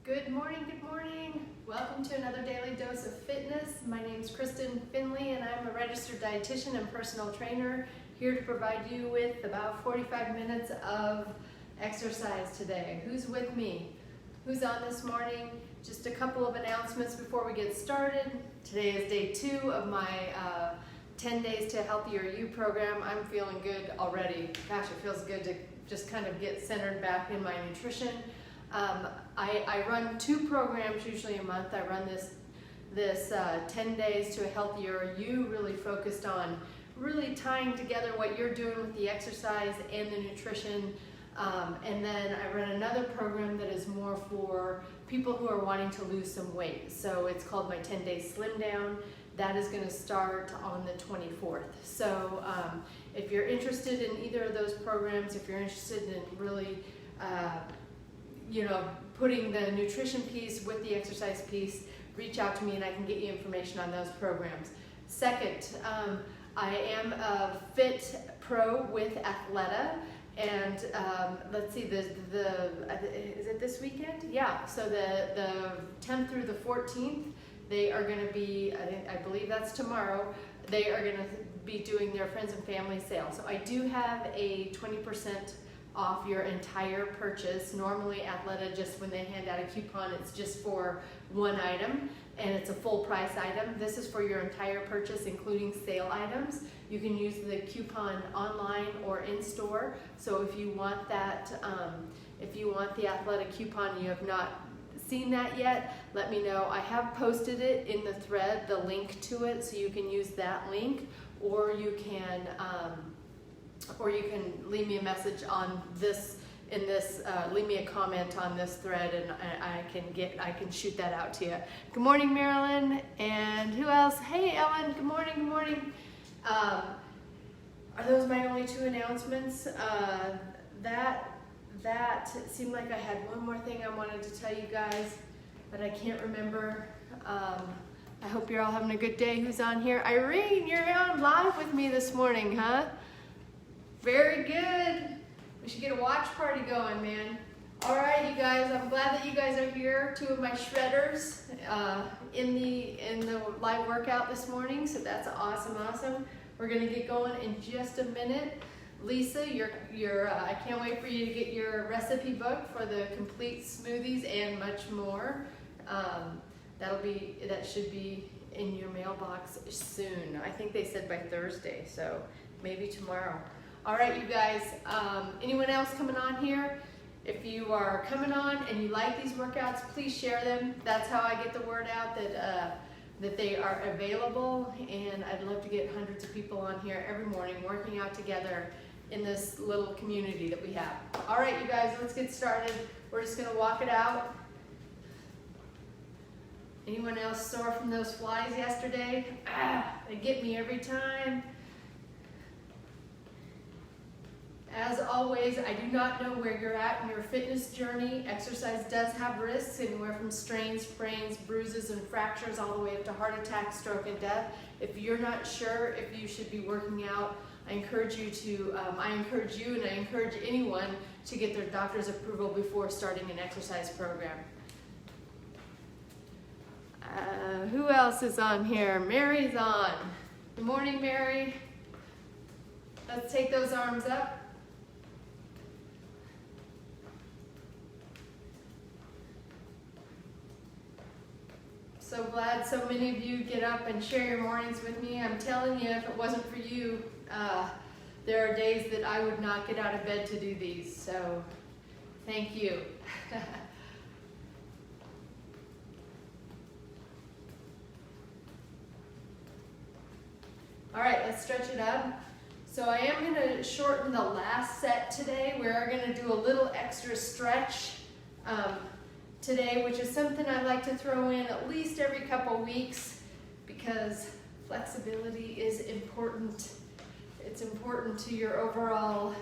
Good morning, good morning. Welcome to another Daily Dose of Fitness. My name is Kristen Finley and I'm a registered dietitian and personal trainer here to provide you with about 45 minutes of exercise today. Who's with me? Who's on this morning? Just a couple of announcements before we get started. Today is day 2 of my 10 Days to Healthier You program. I'm feeling good already. Gosh, it feels good to just kind of get centered back in my nutrition. I run 2 programs usually a month. I run this 10 Days to a Healthier You, really focused on really tying together what you're doing with the exercise and the nutrition. And then I run another program that is more for people who are wanting to lose some weight. So it's called my 10 Day Slim Down. That is going to start on the 24th. So if you're interested in either of those programs, if you're interested in really putting the nutrition piece with the exercise piece, reach out to me and I can get you information on those programs. Second, I am a Fit Pro with Athleta, and let's see, is it this weekend? Yeah, so the 10th through the 14th, they are going to be, I believe that's tomorrow, they are going to be doing their friends and family sale. So I do have a 20% off your entire purchase. Normally Athleta, just when they hand out a coupon, it's just for one item and it's a full price item. This is for your entire purchase, including sale items. You can use the coupon online or in store. So if you want that, if you want the Athleta coupon and you have not seen that yet, let me know. I have posted it in the thread, the link to it, so you can use that link, or you can leave me a message on this, leave me a comment on this thread, and I can shoot that out to you. Good morning, Marilyn, and who else? Hey, Ellen, good morning, good morning. Are those my only 2 announcements? That seemed like I had one more thing I wanted to tell you guys, but I can't remember. I hope you're all having a good day. Who's on here? Irene, you're on live with me this morning, huh? Very good. We should get a watch party going, man. All right, you guys, I'm glad that you guys are here. 2 of my shredders in the live workout this morning, so that's awesome. We're gonna get going in just a minute. Lisa, I can't wait for you to get your recipe book for the complete smoothies and much more. That should be in your mailbox soon. I think they said by Thursday, so maybe tomorrow. All right, you guys, anyone else coming on here? If you are coming on and you like these workouts, please share them. That's how I get the word out that they are available, and I'd love to get hundreds of people on here every morning working out together in this little community that we have. All right, you guys, let's get started. We're just gonna walk it out. Anyone else sore from those flies yesterday? They get me every time. As always, I do not know where you're at in your fitness journey. Exercise does have risks, anywhere from strains, sprains, bruises, and fractures, all the way up to heart attack, stroke, and death. If you're not sure if you should be working out, I encourage you and I encourage anyone to get their doctor's approval before starting an exercise program. Who else is on here? Mary's on. Good morning, Mary. Let's take those arms up. So glad so many of you get up and share your mornings with me. I'm telling you, if it wasn't for you, there are days that I would not get out of bed to do these, so thank you. All right, let's stretch it up. So I am going to shorten the last set today. We're going to do a little extra stretch today, which is something I like to throw in at least every couple weeks because flexibility is important. It's important to your overall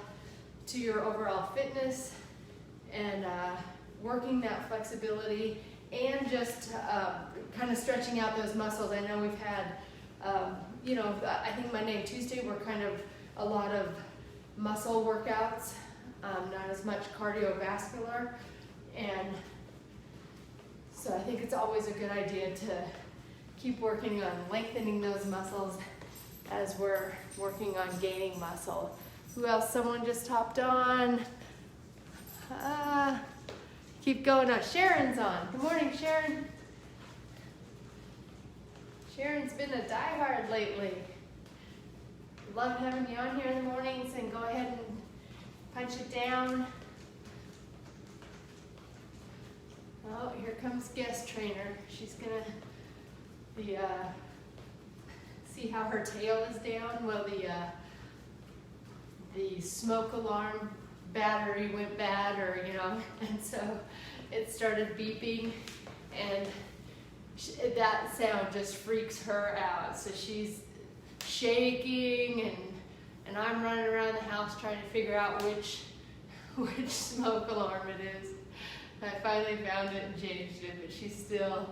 fitness, and working that flexibility and just kind of stretching out those muscles. I know we've had, I think Monday and Tuesday were kind of a lot of muscle workouts, not as much cardiovascular, and So I think it's always a good idea to keep working on lengthening those muscles as we're working on gaining muscle. Who else? Someone just hopped on. Keep going on. Sharon's on. Good morning, Sharon. Sharon's been a diehard lately. Love having you on here in the mornings, and go ahead and punch it down. Oh, here comes guest trainer. She's gonna see how her tail is down. Well, the smoke alarm battery went bad, or and so it started beeping, and that sound just freaks her out. So she's shaking, and I'm running around the house trying to figure out which smoke alarm it is. I finally found it and changed it, but she's still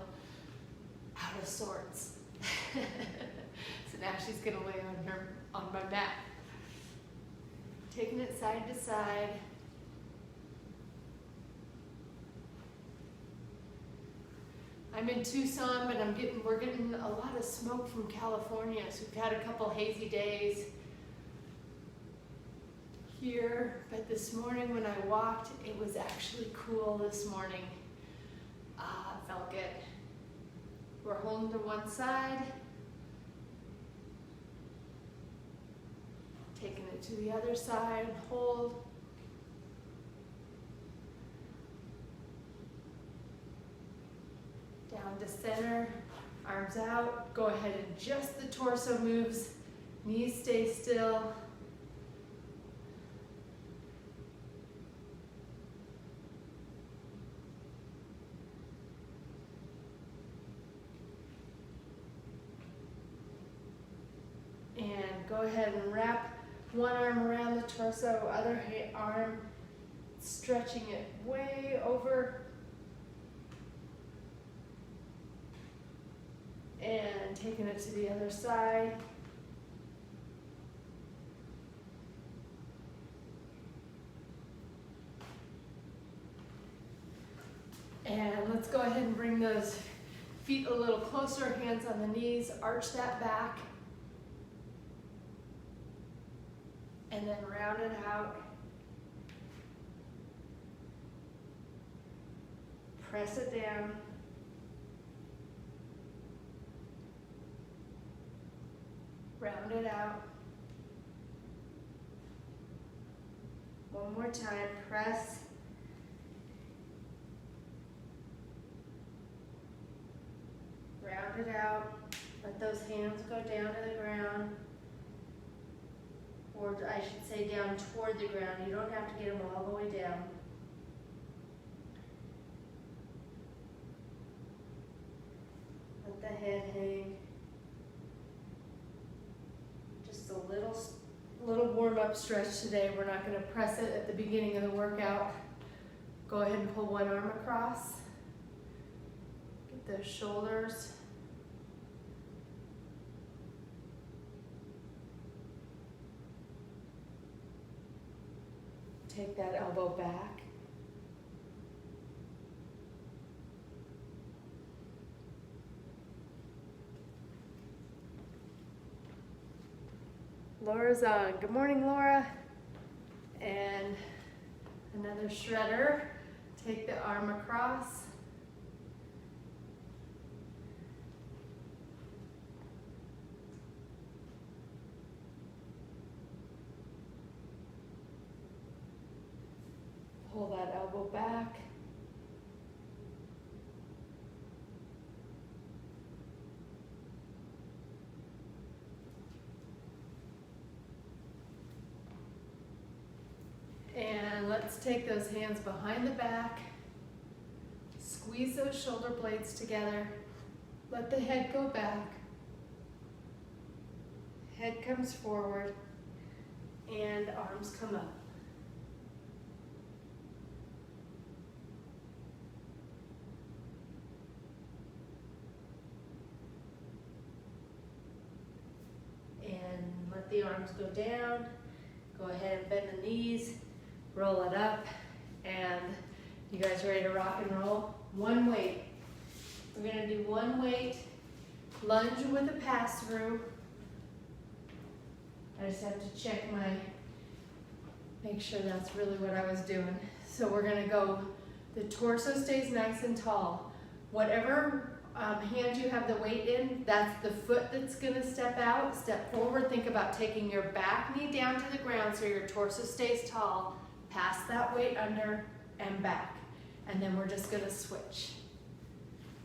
out of sorts. So now she's gonna lay on my mat. Taking it side to side. I'm in Tucson, but we're getting a lot of smoke from California. So we've had a couple hazy days here, but this morning when I walked, it was actually cool this morning. It felt good. We're holding to one side, taking it to the other side, hold. Down to center, arms out. Go ahead and adjust the torso moves. Knees stay still. And go ahead and wrap one arm around the torso, other arm stretching it way over. And taking it to the other side. And let's go ahead and bring those feet a little closer, hands on the knees, arch that back. And then round it out. Press it down. Round it out. One more time, press. Round it out. Let those hands go down to the ground. Or I should say down toward the ground. You don't have to get them all the way down. Let the head hang. Just a little warm-up stretch today. We're not going to press it at the beginning of the workout. Go ahead and pull one arm across. Get those shoulders. Take that elbow back. Laura's on. Good morning, Laura. And another shredder. Take the arm across. Pull that elbow back. And let's take those hands behind the back. Squeeze those shoulder blades together. Let the head go back. Head comes forward and arms come up. Let the arms go down. Go ahead and bend the knees, roll it up, and you guys ready to rock and roll? One weight. We're gonna do one weight, lunge with a pass through. I just have to check make sure that's really what I was doing. So we're gonna go, the torso stays nice and tall. Whatever hand you have the weight in, that's the foot that's gonna step out. Step forward, think about taking your back knee down to the ground so your torso stays tall. Pass that weight under and back. And then we're just gonna switch.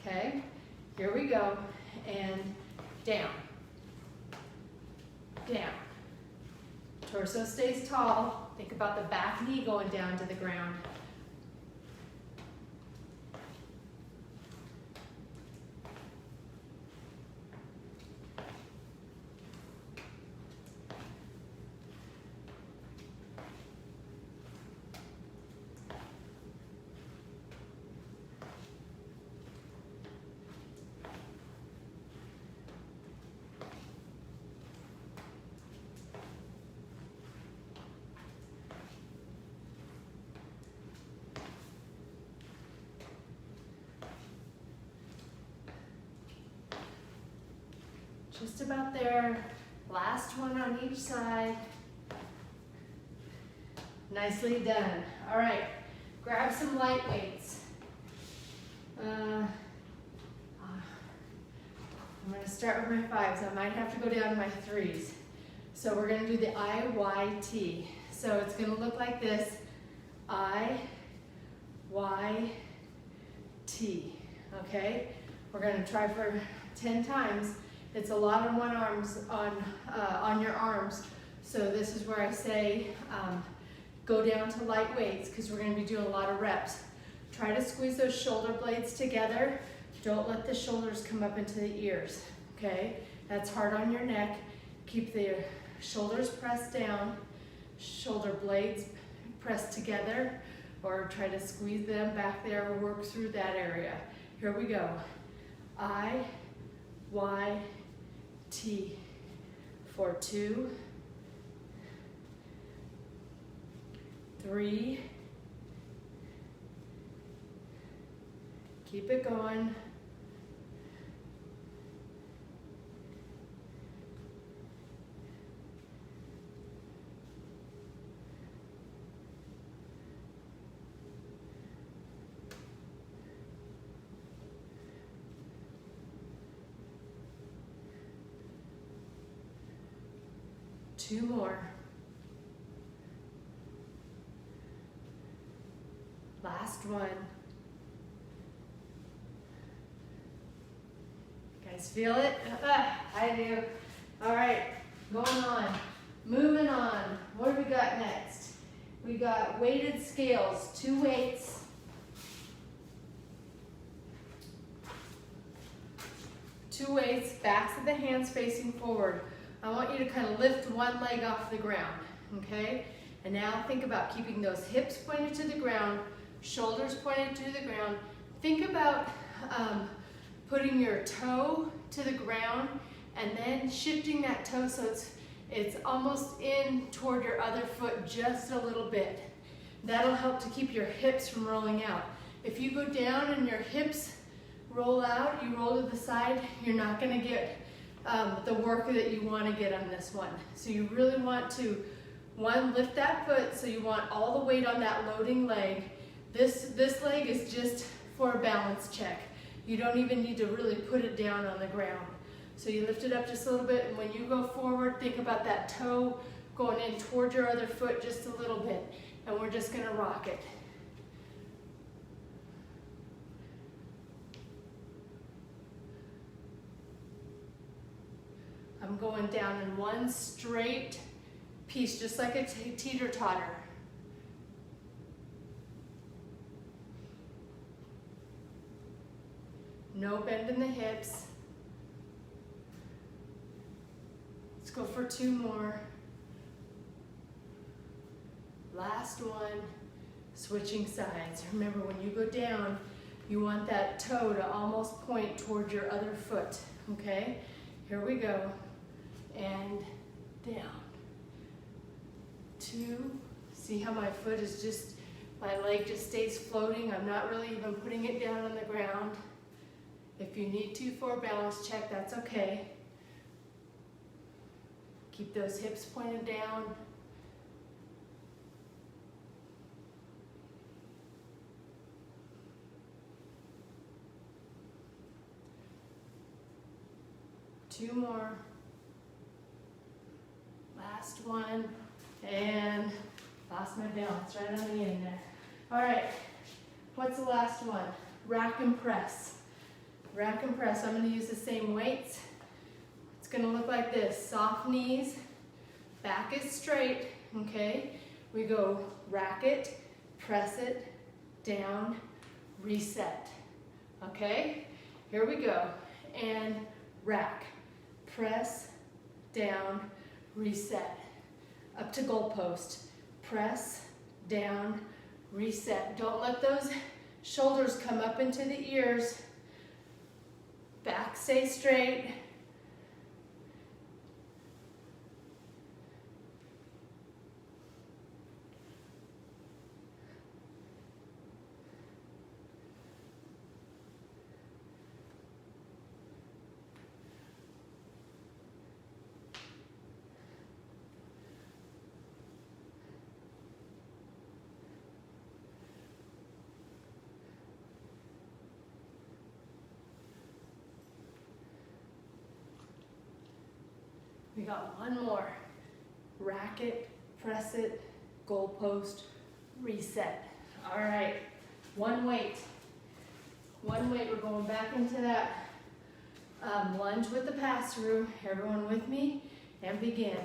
Okay, here we go. And down, down. Torso stays tall. Think about the back knee going down to the ground. Just about there. Last one on each side. Nicely done. All right, grab some light weights. I'm gonna start with my 5s. I might have to go down to my 3s. So we're gonna do the IYT. So it's gonna look like this. IYT, okay? We're gonna try for 10 times. It's a lot on on your arms. So this is where I say go down to light weights because we're going to be doing a lot of reps. Try to squeeze those shoulder blades together. Don't let the shoulders come up into the ears, okay? That's hard on your neck. Keep the shoulders pressed down, shoulder blades pressed together, or try to squeeze them back there or work through that area. Here we go. IYT for 2, 3, keep it going, 2 more. Last one. Guys feel it? I do. All right, going on. Moving on. What do we got next? We got weighted scales, 2 weights. Two weights, backs of the hands facing forward. I want you to kind of lift one leg off the ground, okay? And now think about keeping those hips pointed to the ground, shoulders pointed to the ground. Think about putting your toe to the ground and then shifting that toe so it's almost in toward your other foot just a little bit. That'll help to keep your hips from rolling out. If you go down and your hips roll out, you roll to the side, you're not gonna get the work that you want to get on this one. So you really want to, one, lift that foot, so you want all the weight on that loading leg. This leg is just for a balance check. You don't even need to really put it down on the ground. So you lift it up just a little bit, and when you go forward, think about that toe going in toward your other foot just a little bit, and we're just gonna rock it. I'm going down in one straight piece, just like a teeter-totter. No bend in the hips. Let's go for 2 more. Last one, switching sides. Remember, when you go down, you want that toe to almost point toward your other foot, okay? Here we go. And down. 2. See how my foot is just, my leg just stays floating. I'm not really even putting it down on the ground. If you need to for a balance check, that's okay. Keep those hips pointed down. Two more. Last one. And lost my balance right on the end there. All right, what's the last one? Rack and press. Rack and press. I'm going to use the same weights. It's going to look like this. Soft knees, back is straight, okay? We go rack it, press it, down, reset, okay? Here we go. And rack, press, down, reset. Up to goalpost. Press, down, reset. Don't let those shoulders come up into the ears. Back stay straight. We got one more. Rack it, press it, goalpost, reset. All right, one weight. One weight, we're going back into that lunge with the pass-through. Everyone with me? And begin.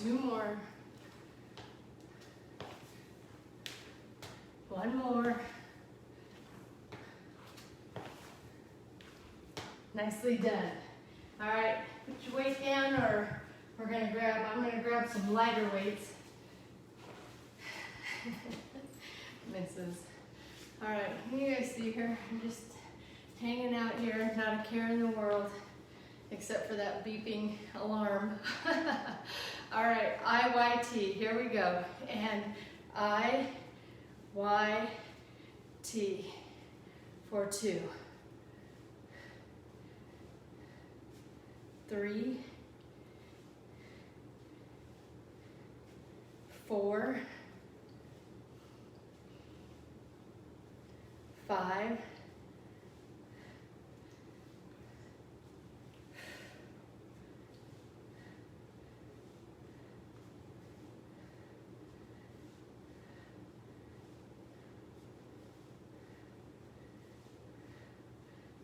Two more. One more. Nicely done. All right, put your weight down, or I'm gonna grab some lighter weights. Misses. All right, you guys see here, I'm just hanging out here, not a care in the world, except for that beeping alarm. All right, IYT, here we go. And IYT for 2, 3, 4, 5,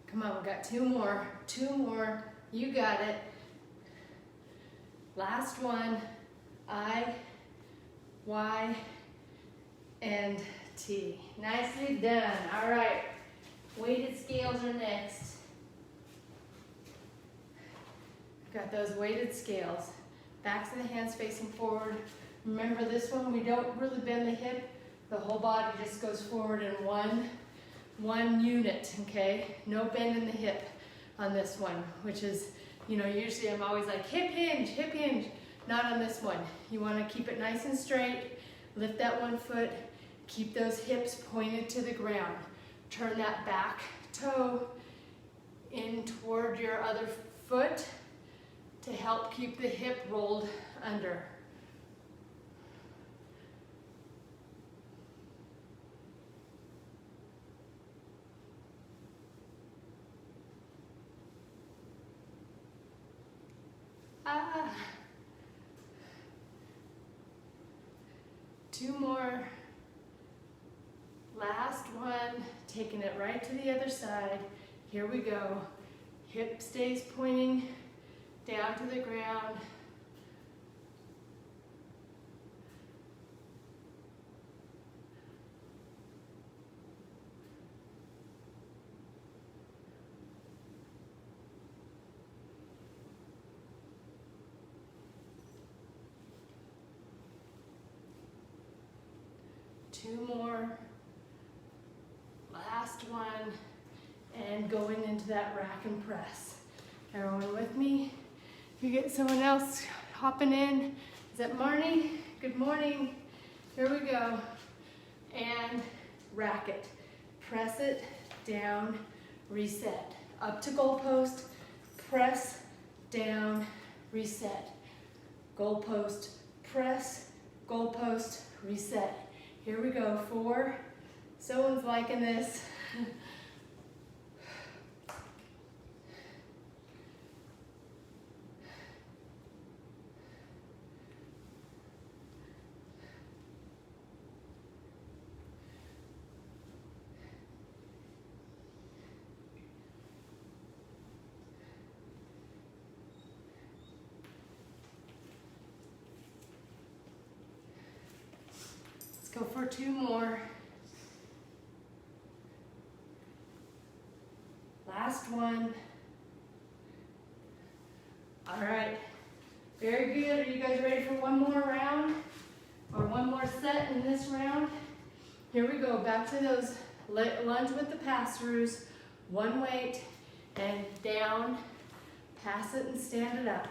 'Come on, we got two more, you got it. Last one, I, Y, and T. Nicely done. All right, weighted scales are next. Got those weighted scales. Backs of the hands facing forward. Remember this one, we don't really bend the hip. The whole body just goes forward in one unit, okay? No bend in the hip on this one, which is, usually I'm always like hip hinge. Not on this one. You want to keep it nice and straight. Lift that one foot. Keep those hips pointed to the ground. Turn that back toe in toward your other foot to help keep the hip rolled under. Two more. Last one. Taking it right to the other side. Here we go. Hip stays pointing down to the ground. Two more. Last one. And going into that rack and press. Everyone with me? You get someone else hopping in. Is that Marnie? Good morning. Here we go. And rack it. Press it down, reset. Up to goalpost, press, down, reset. Goalpost, press, goalpost, reset. Here we go, 4. Someone's liking this. Go for 2 more. Last one. All right, very good. Are you guys ready for one more round or one more set in this round? Here we go, back to those lunge with the pass-throughs. One weight and down, pass it and stand it up.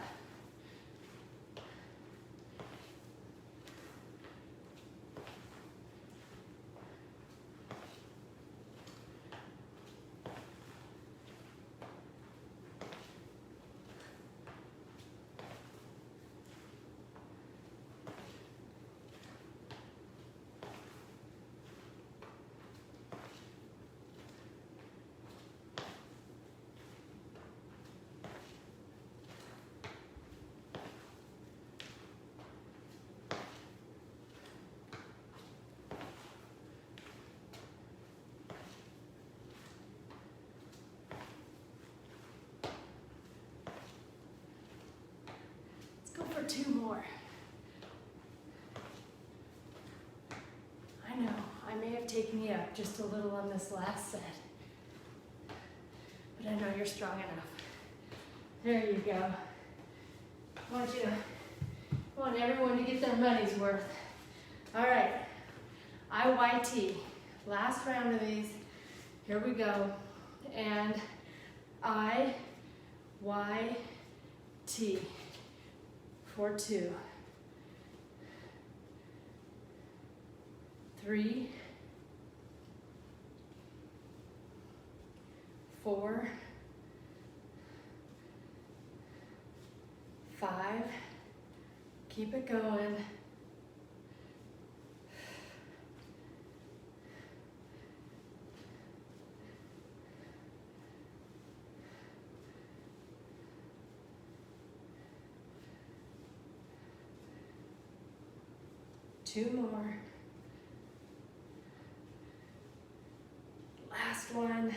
Go for 2 more. I know, I may have taken you up just a little on this last set, but I know you're strong enough. There you go. I want everyone to get their money's worth. All right, IYT. Last round of these. Here we go. And IYT. For 2. 3. 4. 5. Keep it going. 2 more. Last one.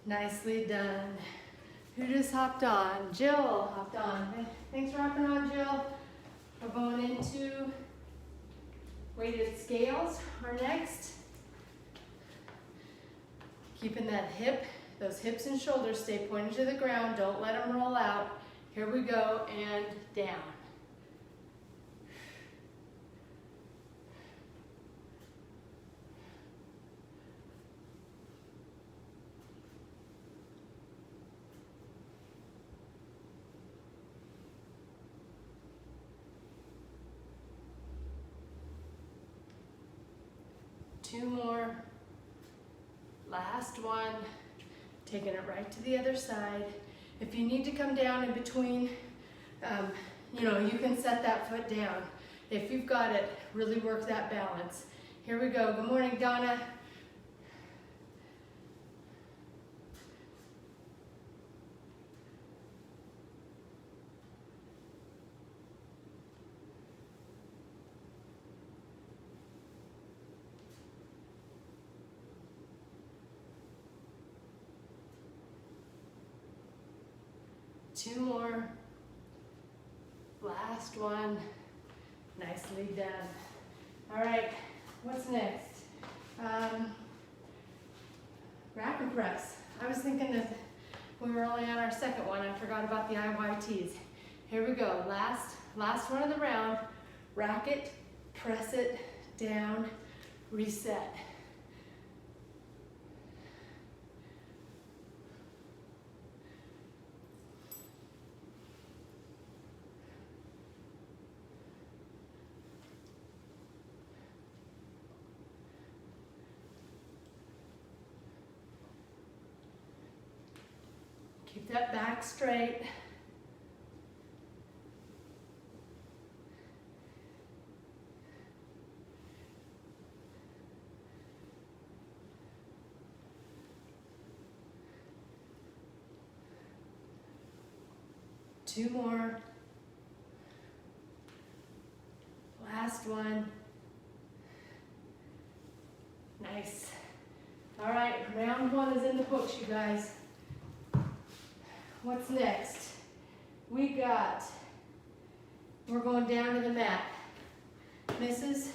Nicely done. Who just hopped on? Jill hopped on. Thanks for hopping on, Jill. We're going into weighted scales. Our next. Keeping that hip, those hips and shoulders stay pointed to the ground. Don't let them roll out. Here we go, and down. Two more. Last one. Taking it right to the other side. If you need to come down in between, you can set that foot down. If you've got it, really work that balance. Here we go. Good morning, Donna. 2 more. Last one. Nicely done. All right, what's next? Rack and press. I was thinking that we were only on our second one. I forgot about the IYTs. Here we go. Last one of the round. Rack it, press it, down, reset. Keep that back straight. Two more. Last one. Nice. All right, round one is in the books, you guys. What's next? We're going down to the mat. Mrs.,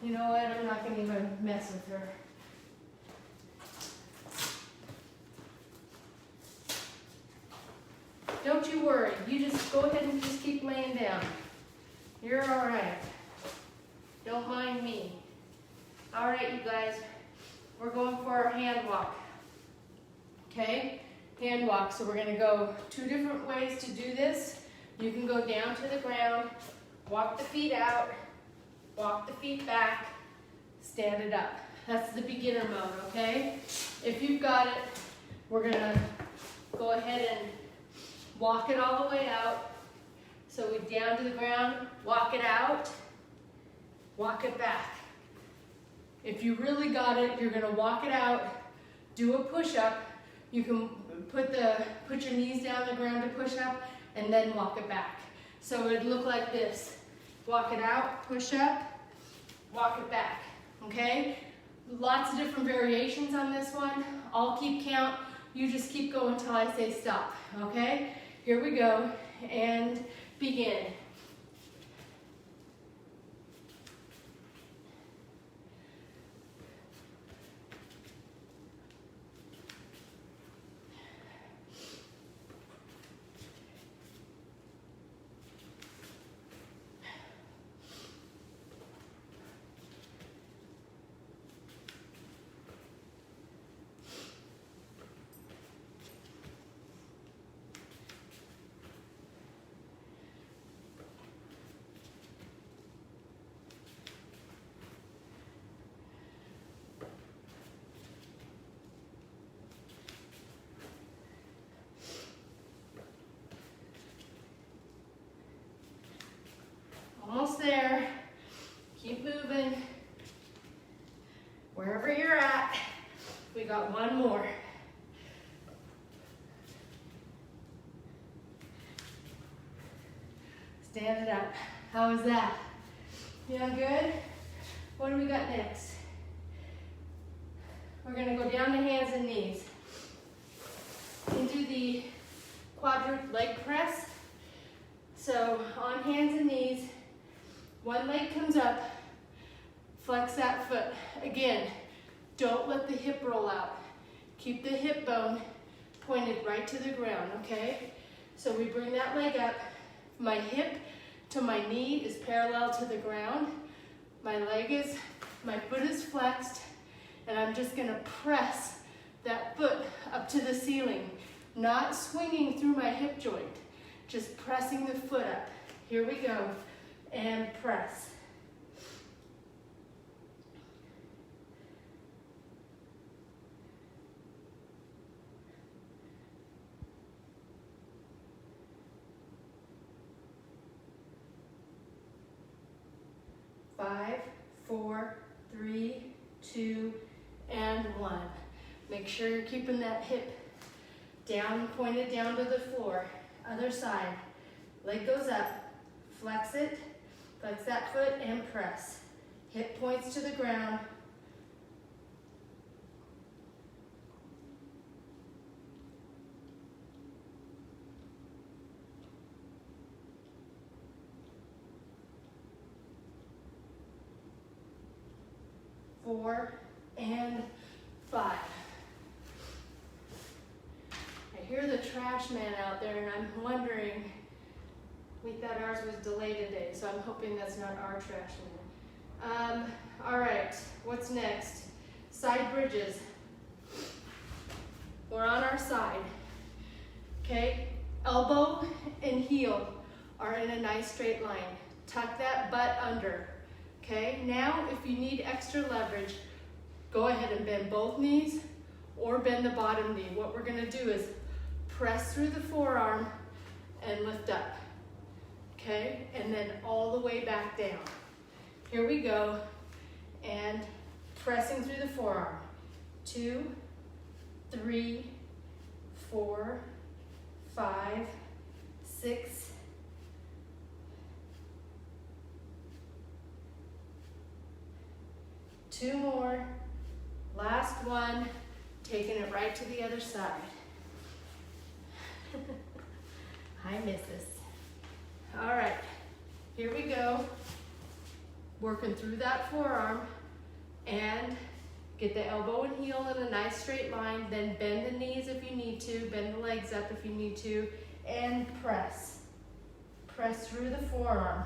you know what, I'm not gonna even mess with her. Don't you worry, you just go ahead and just keep laying down. You're all right. Don't mind me. All right, you guys, we're going for our hand walk. Okay, hand walk. So we're gonna go 2 different ways to do this. You can go down to the ground, walk the feet out, walk the feet back, stand it up. That's the beginner mode, okay? If you've got it, we're gonna go ahead and walk it all the way out. So we down to the ground, walk it out, walk it back. If you really got it, you're gonna walk it out, do a push-up. You can put your knees down the ground to push up and then walk it back. So it'd look like this. Walk it out, push up, walk it back, okay? Lots of different variations on this one. I'll keep count. You just keep going until I say stop, okay? Here we go, and begin. Almost there. Keep moving. Wherever you're at, we got one more. Stand it up. How was that? Feeling good? What do we got next? We're gonna go down to hands and knees. Into the quadruped leg press. So on hands and knees, one leg comes up, flex that foot. Again, don't let the hip roll out. Keep the hip bone pointed right to the ground, okay? So we bring that leg up. My hip to my knee is parallel to the ground. My foot is flexed, and I'm just gonna press that foot up to the ceiling, not swinging through my hip joint, just pressing the foot up. Here we go. And press. Five, 4, 3, 2, and 1. Make sure you're keeping that hip down, pointed down to the floor. Other side. Leg goes up. Flex it. Flex that foot and press. Hip points to the ground. 4, and 5. I hear the trash man out there, and I'm wondering, we thought ours was delayed today, so I'm hoping that's not our trash man. All right, what's next? Side bridges. We're on our side, okay? Elbow and heel are in a nice straight line. Tuck that butt under, okay? Now, if you need extra leverage, go ahead and bend both knees or bend the bottom knee. What we're gonna do is press through the forearm and lift up, okay? And then all the way back down. Here we go, and pressing through the forearm. 2, 3, 4, 5, 6, 2 more, last one, taking it right to the other side. Hi, missus. All right, here we go. Working through that forearm, and get the elbow and heel in a nice straight line, then bend the knees if you need to, bend the legs up if you need to, and press. Press through the forearm.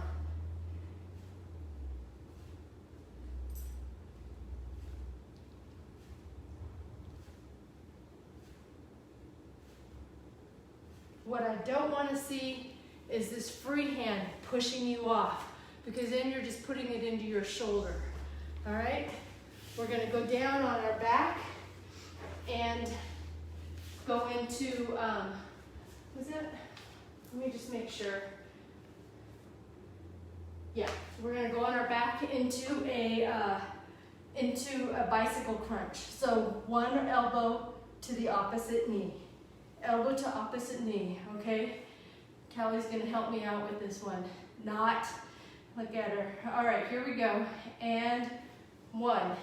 What I don't want to see is this free hand pushing you off, because then you're just putting it into your shoulder. All right? We're going to go down on our back and go into, was that? Let me just make sure. Yeah, we're going to go on our back into a bicycle crunch. So one elbow to the opposite knee. Elbow to opposite knee, okay? Callie's going to help me out with this one. Not, look at her. All right, here we go. And 1,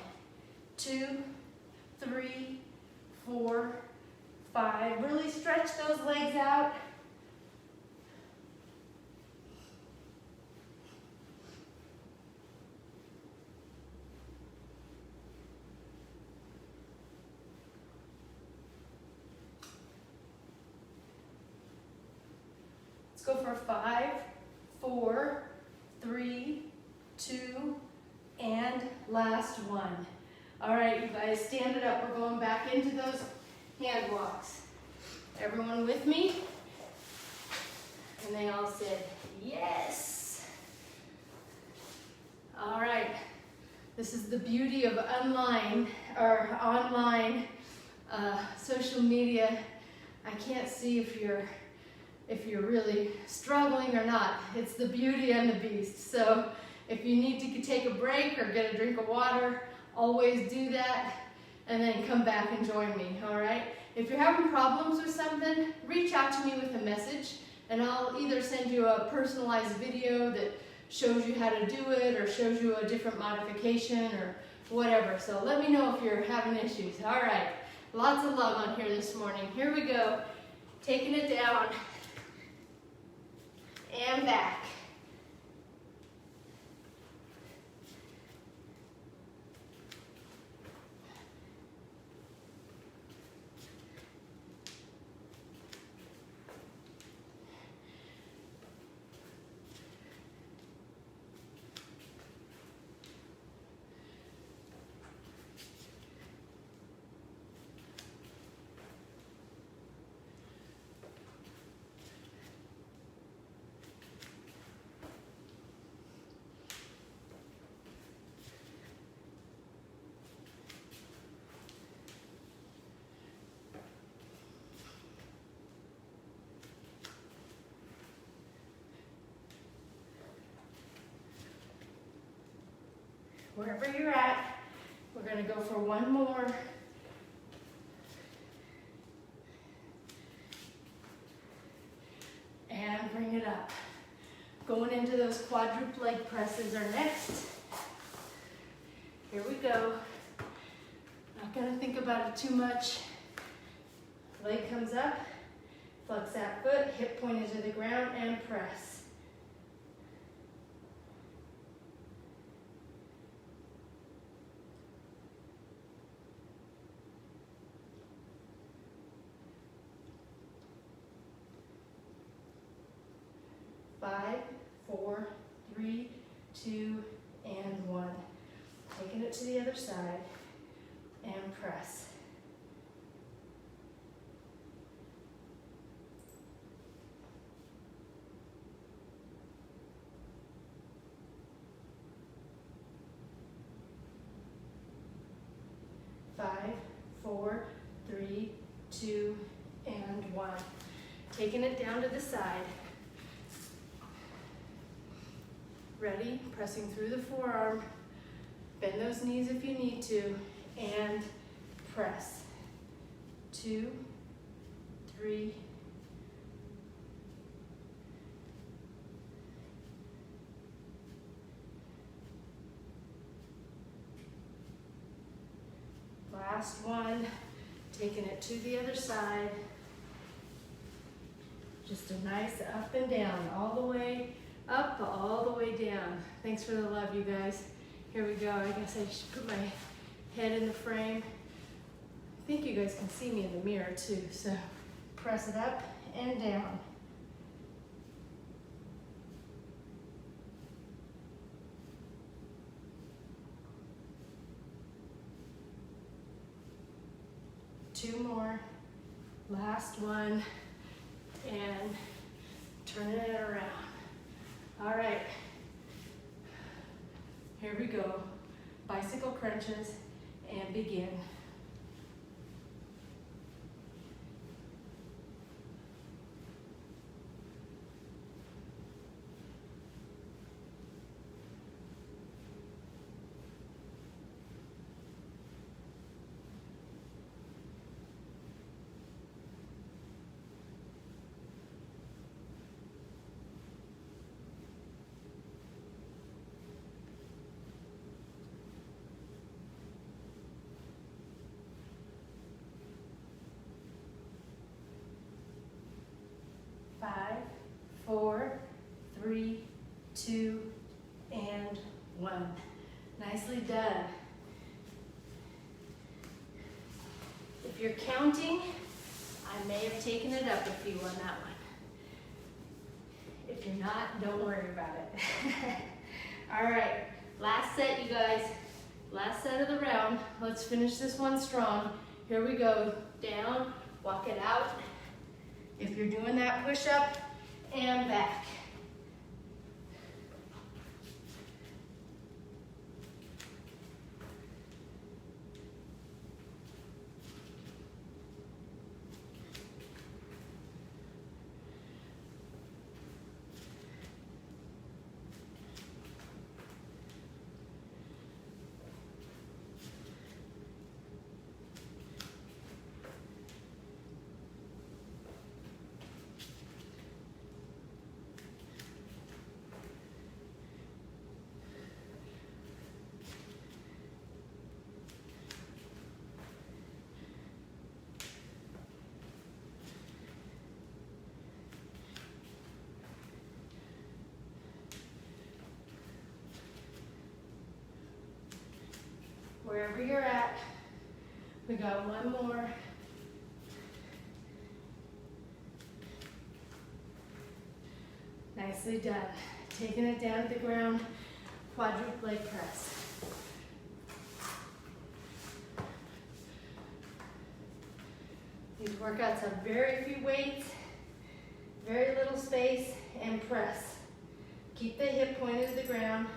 2, 3, 4, 5. Really stretch those legs out. Let's go for 5, 4, 3, 2, and last one. All right, you guys, stand it up. We're going back into those hand walks. Everyone with me? And they all said, yes. All right, this is the beauty of online social media. I can't see if you're really struggling or not. It's the beauty and the beast. So if you need to take a break or get a drink of water, always do that, and then come back and join me, all right? If you're having problems with something, reach out to me with a message, and I'll either send you a personalized video that shows you how to do it or shows you a different modification or whatever. So let me know if you're having issues. All right, lots of love on here this morning. Here we go, taking it down and back. Wherever you're at, we're going to go for one more. And bring it up. Going into those quadruple leg presses are next. Here we go. Not going to think about it too much. Leg comes up, flex that foot, hip pointed to the ground, and press. 5, 4, 3, 2, and 1. Taking it to the other side and press. Five, 4, 3, 2, and 1. Taking it down to the side. Ready? Pressing through the forearm. Bend those knees if you need to, and press. 2, 3, last one, taking it to the other side. Just a nice up and down, all the way up, all the way down. Thanks for the love, you guys. Here we go. I guess I should put my head in the frame. I think you guys can see me in the mirror too, so press it up and down. Two more, last one, and turning it around. All right, here we go. Bicycle crunches and begin. Five, 4, 3, 2, and 1. Nicely done. If you're counting, I may have taken it up a few on that one. If you're not, don't worry about it. All right, last set, you guys. Last set of the round. Let's finish this one strong. Here we go. Down, walk it out. If you're doing that push-up, and back. Wherever you're at, we got one more. Nicely done. Taking it down to the ground, quadruple leg press. These workouts have very few weights, very little space, and press. Keep the hip pointed to the ground.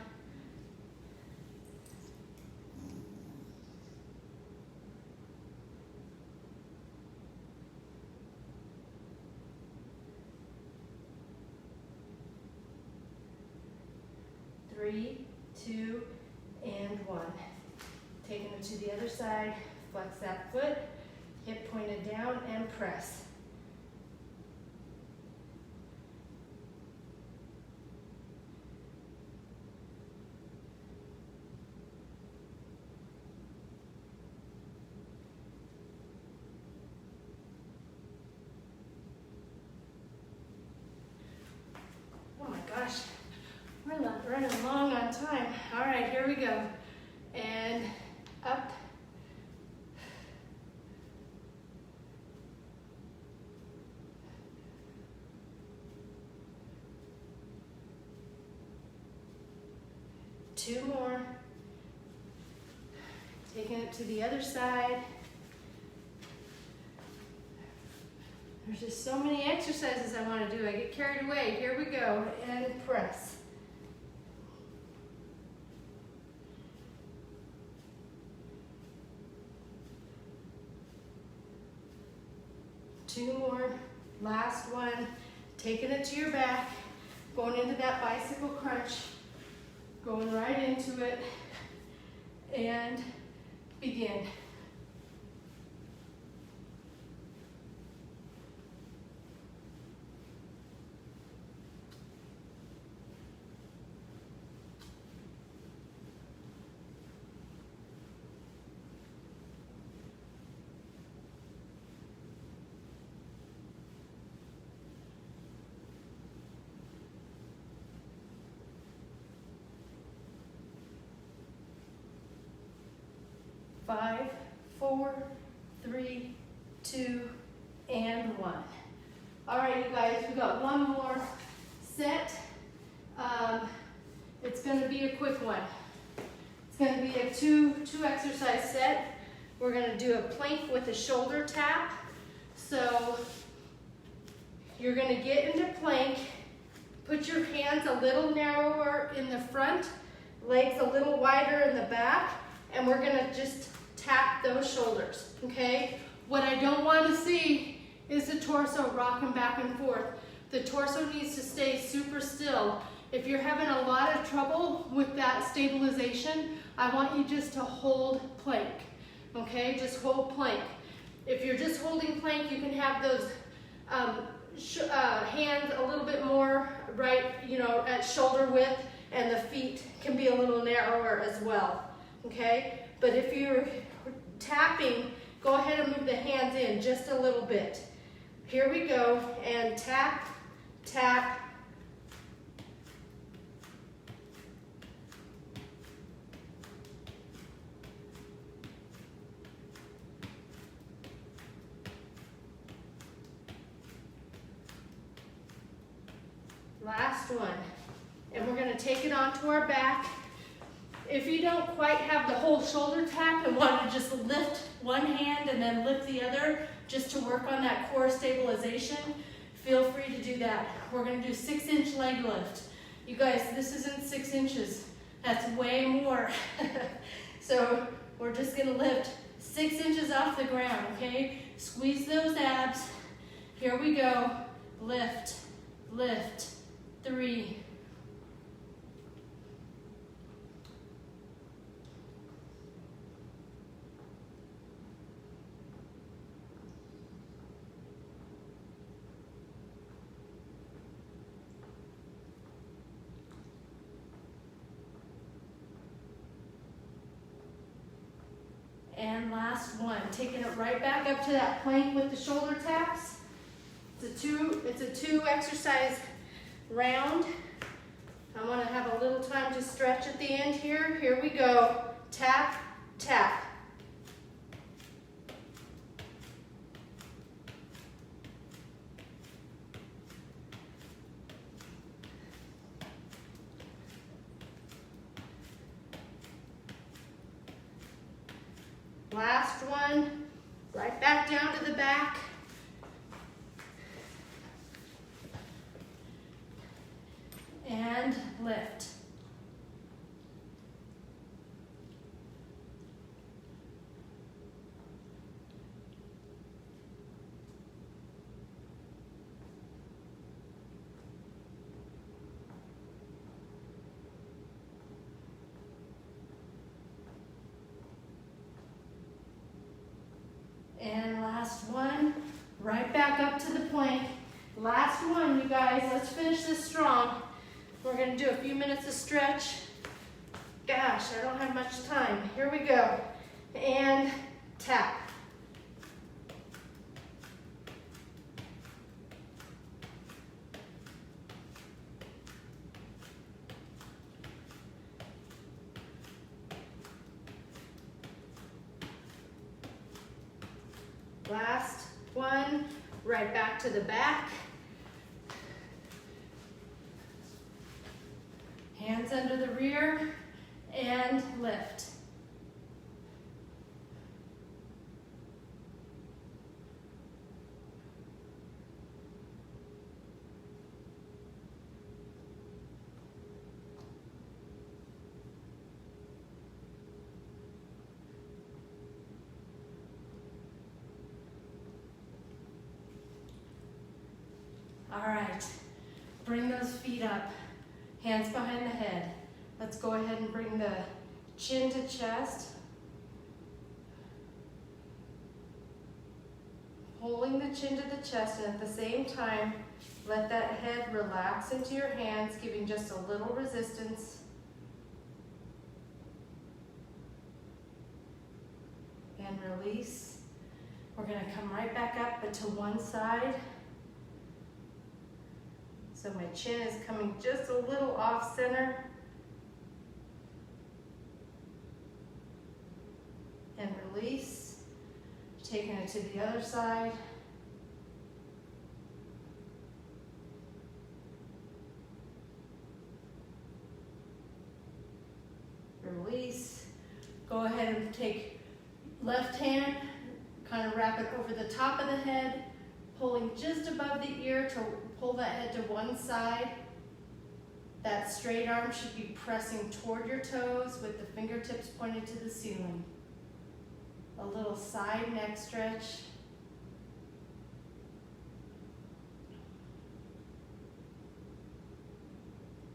Three, 2, and 1. Taking it to the other side, flex that foot, hip pointed down, and press. Oh my gosh. We're not running long on time. All right, here we go. And up. 2 more. Taking it to the other side. There's just so many exercises I want to do. I get carried away. Here we go. And press. Two more. Last one. Taking it to your back. Going into that bicycle crunch. Going right into it. And begin. Five, 4, 3, 2, and 1. All right, you guys, we got one more set. It's going to be a quick one. It's going to be a two exercise set. We're going to do a plank with a shoulder tap. So you're going to get into plank. Put your hands a little narrower in the front, legs a little wider in the back, and we're going to just tap those shoulders, okay? What I don't want to see is the torso rocking back and forth. The torso needs to stay super still. If you're having a lot of trouble with that stabilization, I want you just to hold plank, okay? Just hold plank. If you're just holding plank, you can have those hands a little bit more right, at shoulder width, and the feet can be a little narrower as well, okay? But if you're tapping, go ahead and move the hands in just a little bit. Here we go, and tap, tap. Last one. And we're going to take it onto our back. If you don't quite have the whole shoulder tap and want to just lift one hand and then lift the other just to work on that core stabilization, feel free to do that. We're going to do 6-inch leg lift. You guys, this isn't 6 inches. That's way more. So we're just going to lift 6 inches off the ground, okay? Squeeze those abs. Here we go. Lift, lift. 3. And last one, taking it right back up to that plank with the shoulder taps. It's a two exercise round. I want to have a little time to stretch at the end here. Here we go. Tap, tap. Last one, right back down to the back. And lift. And last one, right back up to the plank. Last one, you guys, let's finish this strong. We're going to do a few minutes of stretch. Gosh, I don't have much time. Here we go. And tap. Last one, right back to the back. Hands under the rear, and lift. All right, bring those feet up, hands behind the head. Let's go ahead and bring the chin to chest. Pulling the chin to the chest, and at the same time, let that head relax into your hands, giving just a little resistance. And release. We're gonna come right back up, but to one side. So my chin is coming just a little off center. And release. Taking it to the other side. Release. Go ahead and take left hand, kind of wrap it over the top of the head, pulling just above the ear to pull that head to one side. That straight arm should be pressing toward your toes with the fingertips pointed to the ceiling. A little side neck stretch.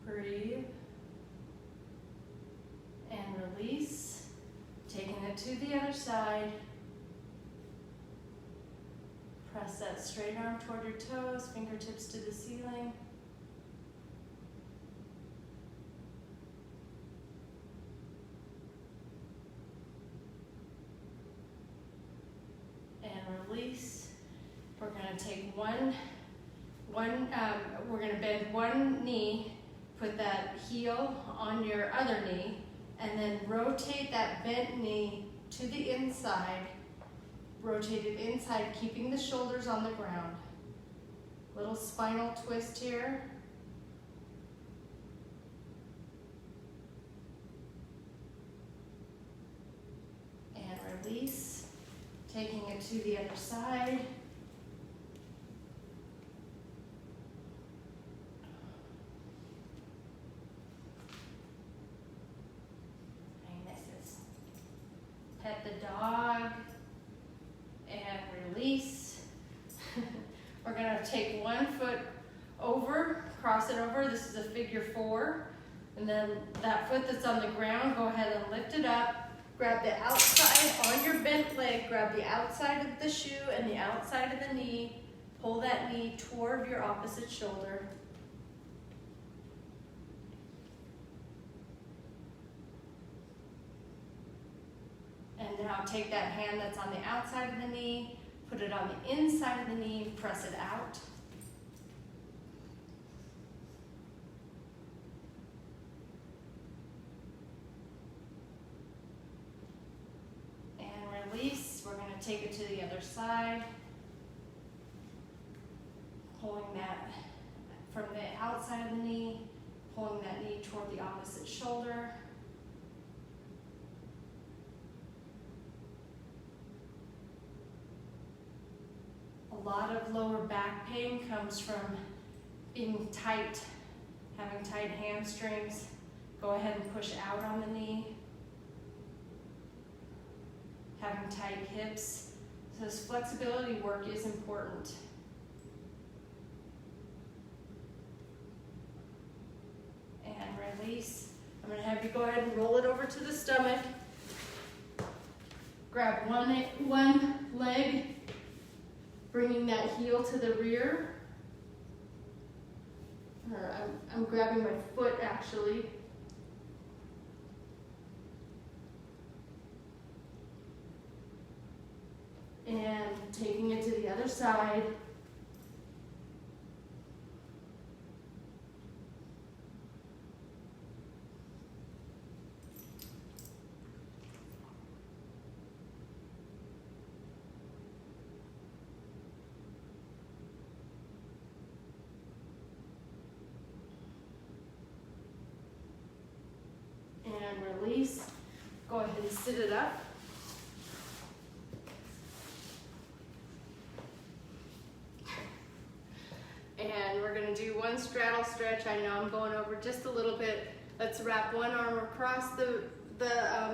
Breathe. And release. Taking it to the other side. Press that straight arm toward your toes, fingertips to the ceiling. And release. We're going to take we're going to bend one knee, put that heel on your other knee, and then rotate that bent knee to the inside. Rotate it inside, keeping the shoulders on the ground. Little spinal twist here. And release. Taking it to the other side. Pet the dog. And release. We're going to take one foot over, cross it over. This is a figure 4. And then that foot that's on the ground, go ahead and lift it up. Grab the outside on your bent leg. Grab the outside of the shoe and the outside of the knee. Pull that knee toward your opposite shoulder. And now take that hand that's on the outside of the knee, put it on the inside of the knee, press it out. And release. We're going to take it to the other side. Pulling that from the outside of the knee, pulling that knee toward the opposite shoulder. A lot of lower back pain comes from being tight, having tight hamstrings. Go ahead and push out on the knee. Having tight hips. So this flexibility work is important. And release. I'm going to have you go ahead and roll it over to the stomach. Grab one leg, bringing that heel to the rear. Or I'm grabbing my foot actually. And taking it to the other side. And release. Go ahead and sit it up. And we're gonna do one straddle stretch. I know I'm going over just a little bit. Let's wrap one arm across the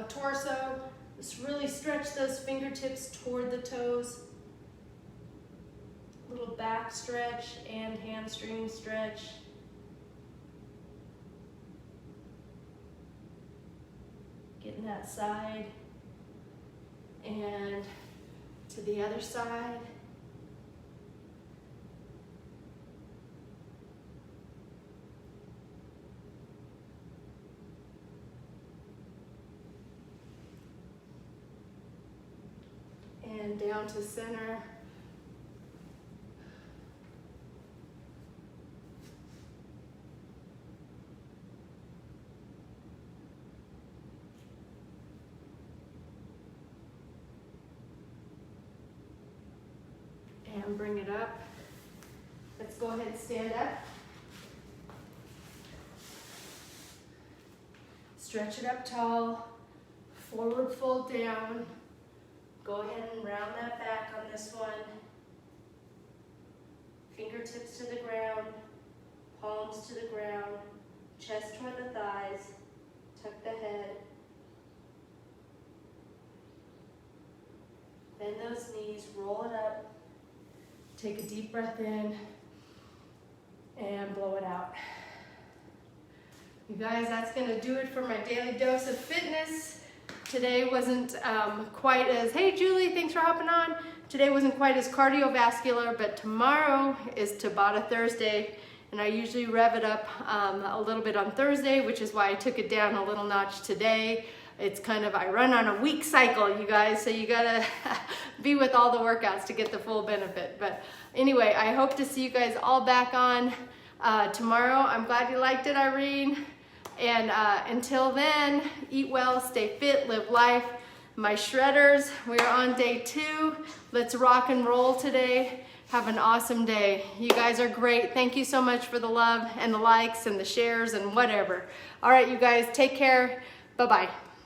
torso. Let's really stretch those fingertips toward the toes. Little back stretch and hamstring stretch. Getting that side. And to the other side. And down to center. And bring it up. Let's go ahead and stand up. Stretch it up tall. Forward fold down. Go ahead and round that back on this one. Fingertips to the ground, palms to the ground, chest toward the thighs, tuck the head. Bend those knees, roll it up. Take a deep breath in and blow it out. You guys, that's gonna do it for my daily dose of fitness. Today wasn't quite as, hey Julie, thanks for hopping on. Today wasn't quite as cardiovascular, but tomorrow is Tabata Thursday, and I usually rev it up a little bit on Thursday, which is why I took it down a little notch today. It's kind of, I run on a week cycle, you guys, so you gotta be with all the workouts to get the full benefit. But anyway, I hope to see you guys all back on tomorrow. I'm glad you liked it, Irene. And until then, eat well, stay fit, live life. My shredders, we're on day 2. Let's rock and roll today. Have an awesome day. You guys are great. Thank you so much for the love and the likes and the shares and whatever. All right, you guys, take care. Bye-bye.